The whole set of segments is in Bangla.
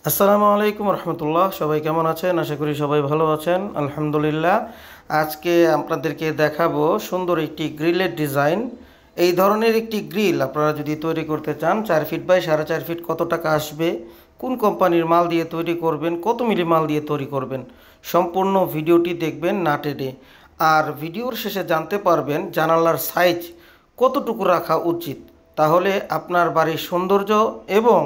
আসসালামু আলাইকুম রহমতুল্লাহ। সবাই কেমন আছেন? আশা করি সবাই ভালো আছেন, আলহামদুলিল্লাহ। আজকে আপনাদেরকে দেখাবো সুন্দর একটি গ্রিলের ডিজাইন। এই ধরনের একটি গ্রিল আপনারা যদি তৈরি করতে চান, 4 ফিট বাই 4.5 ফিট কত টাকা আসবে, কোন কোম্পানির মাল দিয়ে তৈরি করবেন, কত মিলি মাল দিয়ে তৈরি করবেন, সম্পূর্ণ ভিডিওটি দেখবেন না টেনে। আর ভিডিওর শেষে জানতে পারবেন জানালার সাইজ কতটুকু রাখা উচিত, তাহলে আপনার বাড়ির সৌন্দর্য এবং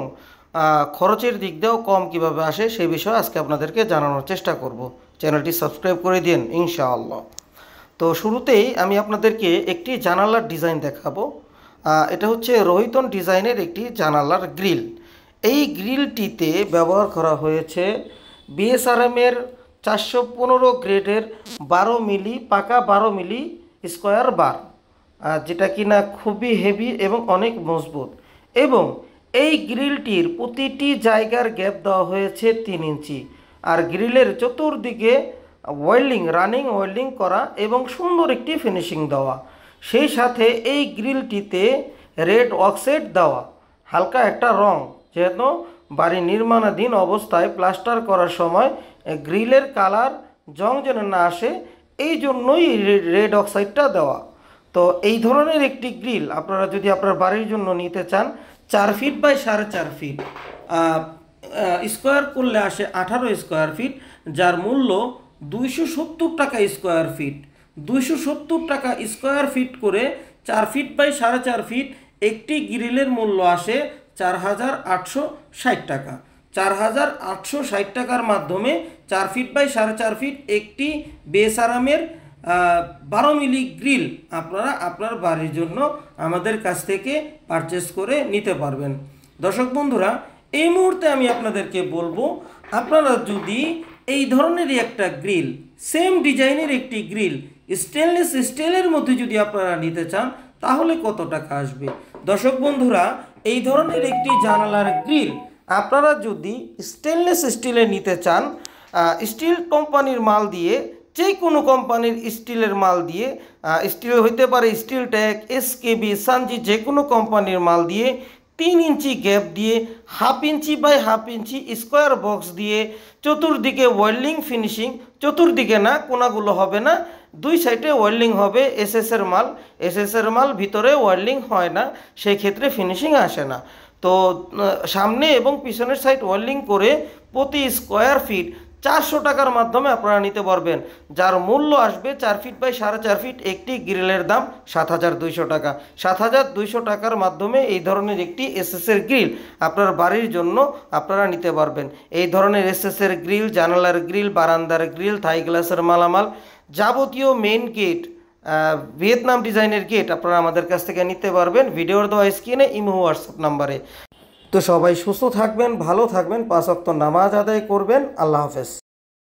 খরচের দিক দিয়েও কম কিভাবে আসে সেই বিষয়ে আজকে আপনাদেরকে জানানোর চেষ্টা করব। চ্যানেলটি সাবস্ক্রাইব করে দিন ইনশাআল্লাহ। তো শুরুতেই আমি আপনাদেরকে একটি জানালার ডিজাইন দেখাবো। এটা হচ্ছে রোহিতন ডিজাইনের একটি জানালার গ্রিল। এই গ্রিলটিতে ব্যবহার করা হয়েছে বিএসআরএমের 415 গ্রেডের 12 মিলি পাকা 12 মিলি স্কোয়ার বার, যেটা কিনা খুবই হেভি এবং অনেক মজবুত। এবং এই গ্রিলটির প্রতিটি জায়গার গ্যাপ দেওয়া হয়েছে 3 ইঞ্চি। আর গ্রিলের চতুর্দিকে রানিং ওয়েল্ডিং করা এবং সুন্দর একটি ফিনিশিং দেওয়া। সেই সাথে এই গ্রিলটিতে রেড অক্সাইড দেওয়া, হালকা একটা রং, যেন বাড়ি নির্মাণাধীন অবস্থায় প্লাস্টার করার সময় গ্রিলের কালার জং যেন না আসে, এই জন্যই রেড অক্সাইডটা দেওয়া। তো এই ধরনের একটি গ্রিল আপনারা যদি আপনার বাড়ির জন্য নিতে চান, 4 ফিট বাই 4.5 ফিট স্কোয়ার করলে আসে 18 স্কোয়ার ফিট, যার মূল্য 270 টাকা স্কোয়ার ফিট। 270 টাকা স্কোয়ার ফিট করে 4 ফিট বাই 4.5 ফিট একটি গ্রিলের মূল্য আসে 4,860 টাকা। 4,860 টাকার মাধ্যমে 4 ফিট বাই 4.5 ফিট একটি বেসারামের 12 মিলি গ্রিল আপনারা আপনার বাড়ির জন্য আমাদের কাছ থেকে পারচেস করে নিতে পারবেন। দর্শক বন্ধুরা, এই মুহূর্তে আমি আপনাদেরকে বলবো, আপনারা যদি এই ধরনেরই একটা গ্রিল, সেম ডিজাইনের একটি গ্রিল স্টেনলেস স্টিলের মধ্যে যদি আপনারা নিতে চান, তাহলে কত টাকা আসবে। দর্শক বন্ধুরা, এই ধরনের একটি জানালার গ্রিল আপনারা যদি স্টেনলেস স্টিলে নিতে চান, স্টিল কোম্পানির মাল দিয়ে, যে কোনো কোম্পানির স্টিলের মাল দিয়ে, স্টিল হইতে পারে স্টিল টেক, এসকেবি, সানজি, যে কোনো কোম্পানির মাল দিয়ে 3 ইঞ্চি গ্যাপ দিয়ে 1/2 inch by 1/2 inch square box দিয়ে চতুর্দিকে ওয়েল্ডিং ফিনিশিং, চতুর্দিকে না, কোনাগুলো হবে না, 2 সাইডে ওয়েল্ডিং হবে। এসএসের মাল, এসএসের মাল ভিতরে ওয়েল্ডিং হয় না, সেই ক্ষেত্রে ফিনিশিং আসে না। তো সামনে এবং পিছনের সাইড ওয়েল্ডিং করে প্রতি স্কোয়ার ফিট 400 টাকার মাধ্যমে আপনারা নিতে পারবেন, যার মূল্য আসবে 4 ফিট বাই 4.5 ফিট একটি গ্রিলের দাম 7,200 টাকা। 7,200 টাকার মাধ্যমে এই ধরনের একটি এসএসের গ্রিল আপনার বাড়ির জন্য আপনারা নিতে পারবেন। এই ধরনের এসএসের গ্রিল, জানালার গ্রিল, বারান্দার গ্রিল, থাই গ্লাসের মালামাল, যাবতীয় মেইন গেট, ভিয়েতনাম ডিজাইনের গেট আপনারা আমাদের কাছ থেকে নিতে পারবেন ভিডিওর দেওয়া স্ক্রিনে, ইমো, হোয়াটসঅ্যাপ নাম্বারে। তো সবাই সুস্থ থাকবেন, ভালো থাকবেন, 5 ওয়াক্ত নামাজ আদায় করবেন। আল্লাহ হাফেজ।